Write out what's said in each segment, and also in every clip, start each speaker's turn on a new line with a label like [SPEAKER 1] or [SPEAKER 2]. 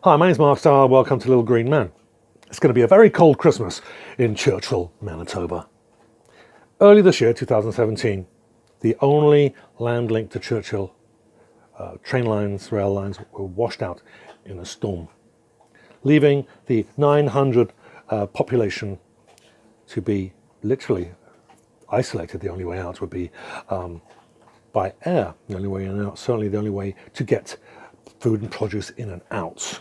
[SPEAKER 1] Hi, my name's Mark Stallard. Welcome to Little Green Man. It's going to be a very cold Christmas in Churchill, Manitoba. Early this year, 2017, the only land link to Churchill train lines, rail lines were washed out in a storm, leaving the 900 population to be literally isolated. The only way out would be by air. The only way in and out, certainly the only way to get food and produce in and out.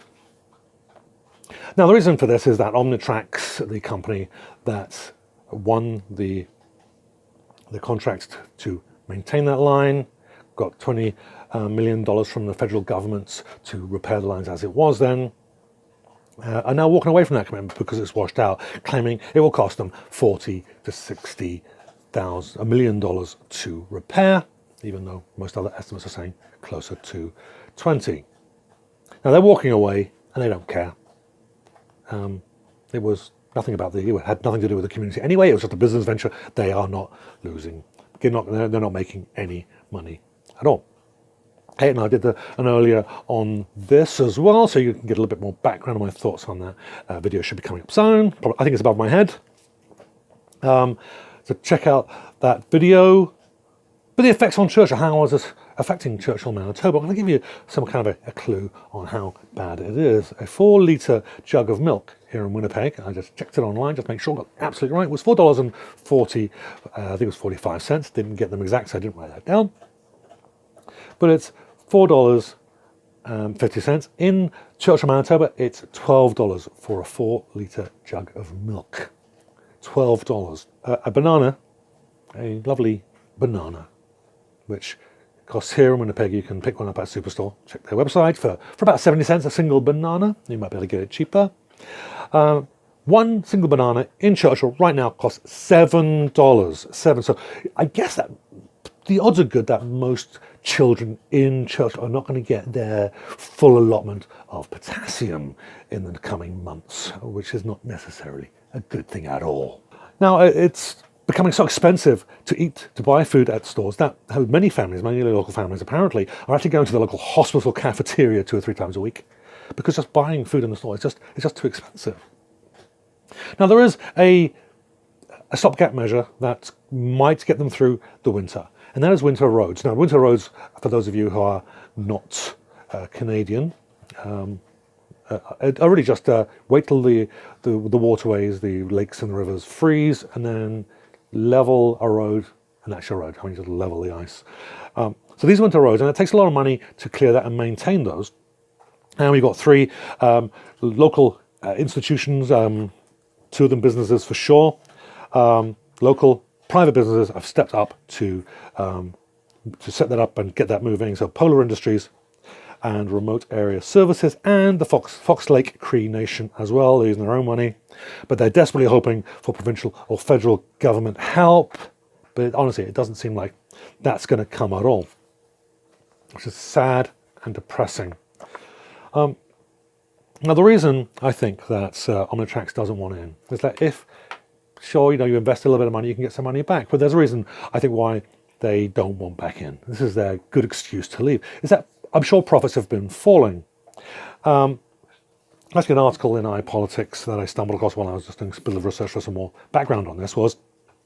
[SPEAKER 1] Now, the reason for this is that OmniTRAX, the company that won the contract to maintain that line, got $20 million from the federal government to repair the lines as it was then, are now walking away from that commitment because it's washed out, claiming it will cost them $40 to $60 million to repair, even though most other estimates are saying closer to 20. Now, they're walking away and they don't care. It was nothing about it had nothing to do with the community anyway. It was just a business venture. They are not losing. They're not making any money at all. Kate and I did an earlier on this as well, so you can get a little bit more background on my thoughts on that. Video should be coming up soon. I think it's above my head. So check out that video. But the effects on Churchill, how is this affecting Churchill, Manitoba? I'm going to give you some kind of a clue on how bad it is. A 4-litre jug of milk here in Winnipeg, I just checked it online, just to make sure I got it absolutely right, it was $4.40, I think it was 45 cents. Didn't get them exact, so I didn't write that down. But it's $4.50. In Churchill, Manitoba, it's $12 for a 4-litre jug of milk. $12. A banana, a lovely banana, which costs here in Winnipeg, you can pick one up at Superstore. Check their website for about 70 cents a single banana. You might be able to get it cheaper. One single banana in Churchill right now costs $7. So I guess that the odds are good that most children in Churchill are not going to get their full allotment of potassium in the coming months, which is not necessarily a good thing at all. Now, it's becoming so expensive to buy food at stores that many local families apparently are actually going to the local hospital cafeteria 2 or 3 times a week because just buying food in the store is just too expensive. Now, there is a stopgap measure that might get them through the winter, and that is winter roads. Now, winter roads, for those of you who are not Canadian, are really just wait till the waterways, the lakes and the rivers freeze, and then level a road, and that's your road. I mean, just level the ice. So these winter roads, and it takes a lot of money to clear that and maintain those. And we've got 3 local institutions, 2 of them businesses for sure. Local private businesses have stepped up to set that up and get that moving. So Polar Industries and Remote Area Services and the Fox Lake Cree Nation as well. They're using their own money, but they're desperately hoping for provincial or federal government help. But honestly, it doesn't seem like that's going to come at all, which is sad and depressing. Now, the reason I think that OmniTRAX doesn't want in is that sure, you invest a little bit of money, you can get some money back. But there's a reason, I think, why they don't want back in. This is their good excuse to leave. Is that I'm sure profits have been falling. Actually, an article in iPolitics that I stumbled across while I was just doing a bit of research for some more background on this was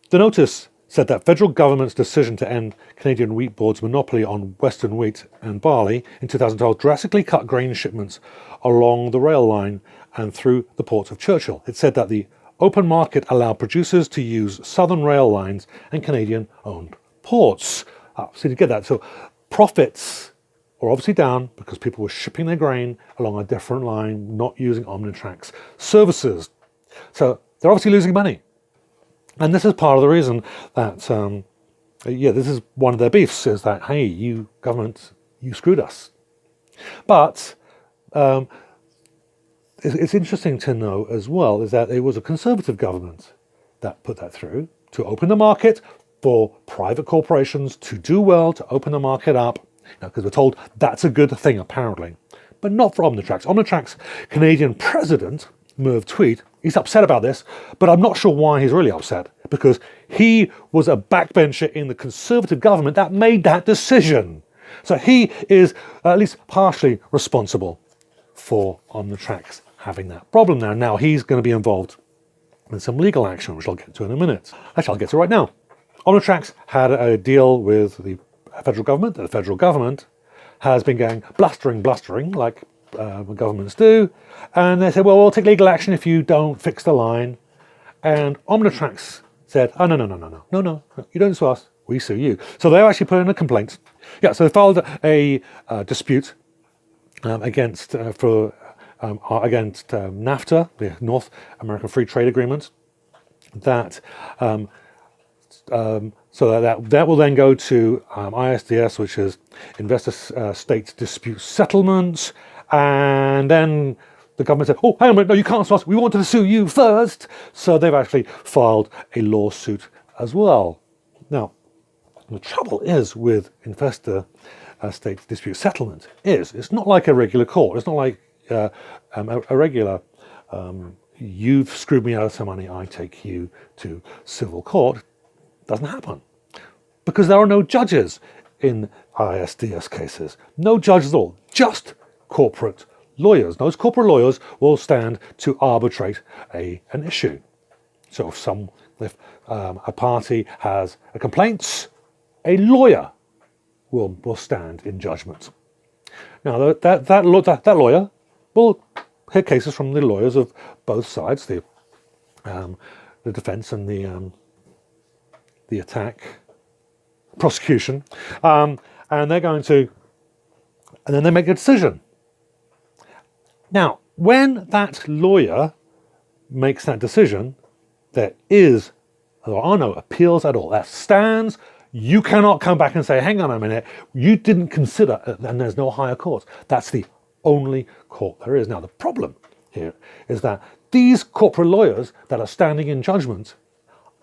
[SPEAKER 1] the notice said that federal government's decision to end Canadian Wheat Board's monopoly on Western wheat and barley in 2012 drastically cut grain shipments along the rail line and through the ports of Churchill. It said that the open market allowed producers to use southern rail lines and Canadian-owned ports. So you get that. So profits are obviously down because people were shipping their grain along a different line, not using OmniTRAX services. So they're obviously losing money. And this is part of the reason that, this is one of their beefs, is that, hey, you government, you screwed us. But it's interesting to know as well is that it was a Conservative government that put that through to open the market for private corporations to do well, to open the market up, because we're told that's a good thing apparently, but not for OmniTRAX. OmniTRAX Canadian President Merv Tweed, he's upset about this, but I'm not sure why he's really upset, because he was a backbencher in the Conservative government that made that decision. So he is at least partially responsible for OmniTRAX having that problem now. Now he's going to be involved in some legal action, which I'll get to in a minute. Actually, I'll get to right now. OmniTRAX had a deal with the federal government. The federal government has been going blustering, like governments do. And they said, well, we'll take legal action if you don't fix the line. And OmniTRAX said, oh, no, you don't sue us, we sue you. So they actually put in a complaint. Yeah, so they filed a dispute against NAFTA, the North American Free Trade Agreement, that so that will then go to ISDS, which is Investor State Dispute Settlement, and then the government said, oh, hang on a minute, no, you can't sue us, we wanted to sue you first. So they've actually filed a lawsuit as well. Now, the trouble is with Investor State Dispute Settlement is it's not like a regular court. It's not like a regular, you've screwed me out of some money, I take you to civil court. Doesn't happen. Because there are no judges in ISDS cases. No judges at all. Just corporate lawyers. Those corporate lawyers will stand to arbitrate an issue. So if a party has a complaint, a lawyer will stand in judgment. Now that lawyer will hear cases from the lawyers of both sides, the defense and the attack, prosecution, and they're going to, and then they make a decision. Now, when that lawyer makes that decision, there are no appeals at all. That stands. You cannot come back and say, hang on a minute, you didn't consider, and there's no higher court. That's the only court there is. Now, the problem here is that these corporate lawyers that are standing in judgment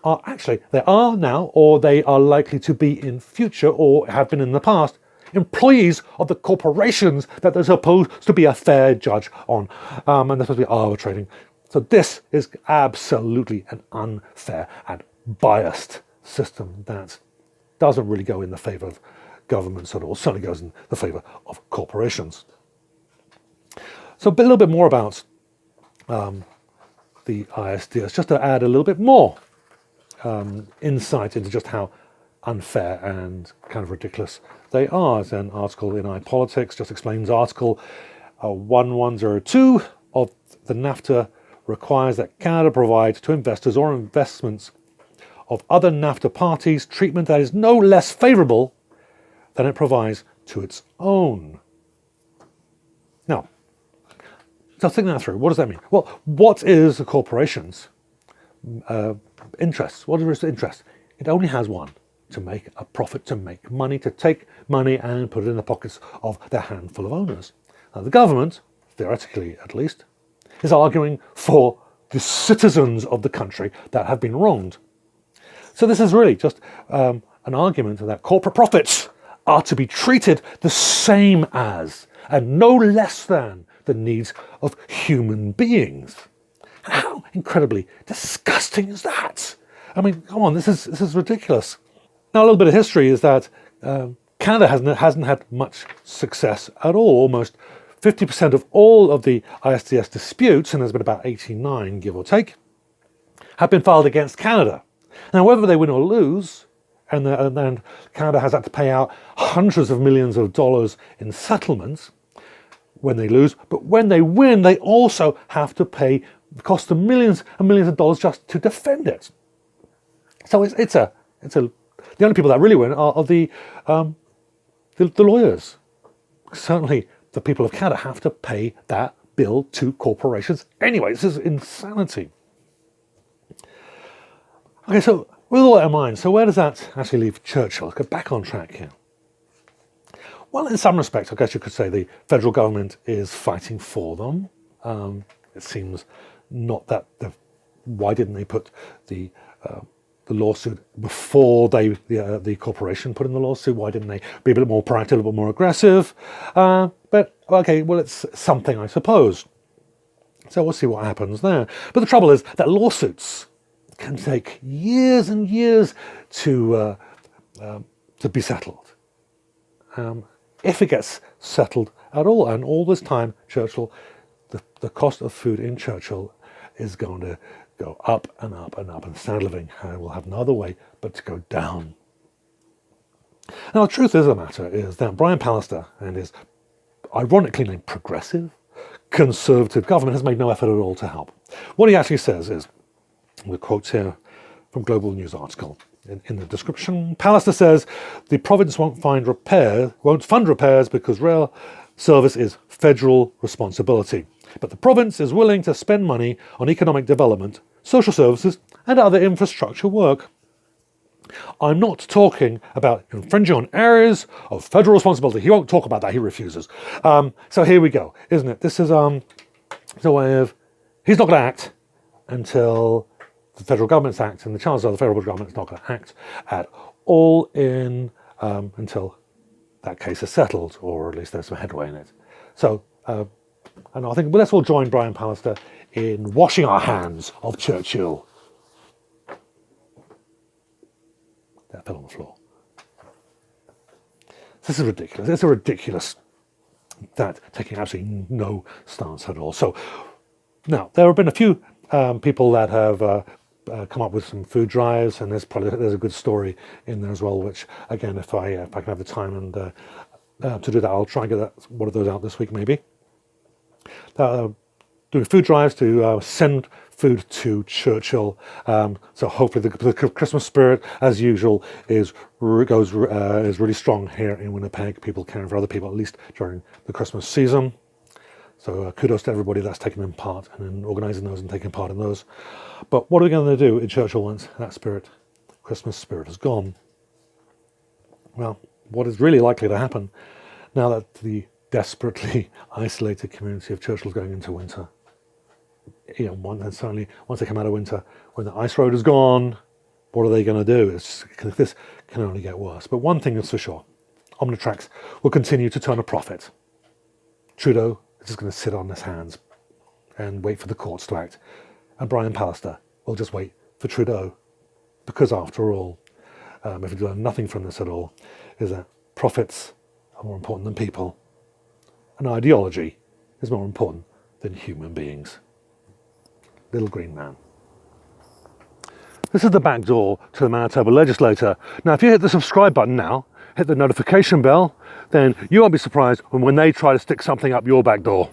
[SPEAKER 1] are actually, they are now, or they are likely to be in future, or have been in the past, employees of the corporations that they're supposed to be a fair judge on, and they're supposed to be arbitrating. So this is absolutely an unfair and biased system that doesn't really go in the favour of governments at all, certainly goes in the favour of corporations. So a little bit more about the ISDS, just to add a little bit more insight into just how unfair and kind of ridiculous they are. As an article in iPolitics just explains, Article 1102 of the NAFTA requires that Canada provide to investors or investments of other NAFTA parties treatment that is no less favourable than it provides to its own. Now, so think that through. What does that mean? Well, what is a corporation's interest? What is its interest? It only has one: to make a profit, to make money, to take money and put it in the pockets of their handful of owners. Now, the government, theoretically at least, is arguing for the citizens of the country that have been wronged. So this is really just an argument that corporate profits are to be treated the same as and no less than the needs of human beings. How incredibly disgusting is that? I mean, come on, this is ridiculous. Now, a little bit of history is that Canada hasn't had much success at all. Almost 50% of all of the ISDS disputes, and there's been about 89, give or take, have been filed against Canada. Now, whether they win or lose, and then Canada has had to pay out hundreds of millions of dollars in settlements when they lose, but when they win, they also have to pay, cost them millions and millions of dollars just to defend it. So the only people that really win are the lawyers. Certainly, the people of Canada have to pay that bill to corporations anyway. This is insanity. Okay, so with all that in mind, so where does that actually leave Churchill? Let's get back on track here. Well, in some respects, I guess you could say the federal government is fighting for them. It seems not that. Why didn't they put the lawsuit before the corporation put in the lawsuit? Why didn't they be a bit more proactive, a little bit more aggressive? But okay, well, it's something, I suppose. So we'll see what happens there. But the trouble is that lawsuits can take years and years to be settled. If it gets settled at all. And all this time, Churchill the cost of food in Churchill is going to go up and up and up, and standard living will have no other way but to go down. Now, the truth of the matter is that Brian Pallister and his ironically named progressive Conservative government has made no effort at all to help. What he actually says is, the quotes here from Global News article in the description, Pallister says the province won't fund repairs because rail service is federal responsibility. But the province is willing to spend money on economic development, social services and other infrastructure work. I'm not talking about infringing on areas of federal responsibility. He won't talk about that. He refuses. So here we go, isn't it? This is the way of, he's not going to act until the federal government's act, and the chances are the federal government's not going to act at all until that case is settled, or at least there's some headway in it. So, and I think let's all join Brian Pallister in washing our hands of Churchill. That fell on the floor. This is ridiculous. It's a ridiculous that taking absolutely no stance at all. So now there have been a few people that have come up with some food drives, and there's a good story in there as well. Which again, if I can have the time and to do that, I'll try and get one of those out this week maybe. Doing food drives to send food to Churchill. So hopefully the Christmas spirit, as usual, is really strong here in Winnipeg. People caring for other people, at least during the Christmas season. So kudos to everybody that's taken part and organising those and taking part in those. But what are we going to do in Churchill once that spirit, Christmas spirit, is gone? Well, what is really likely to happen now that the desperately isolated community of Churchill is going into winter? You know, and certainly once they come out of winter, when the ice road is gone, what are they going to do? This can only get worse. But one thing is for sure, OmniTRAX will continue to turn a profit. Trudeau is just going to sit on his hands and wait for the courts to act. And Brian Pallister will just wait for Trudeau. Because after all, if we learn nothing from this at all, is that profits are more important than people. And ideology is more important than human beings. Little green man. This is the back door to the Manitoba legislature. Now, if you hit the subscribe button now, hit the notification bell, then you won't be surprised when they try to stick something up your back door.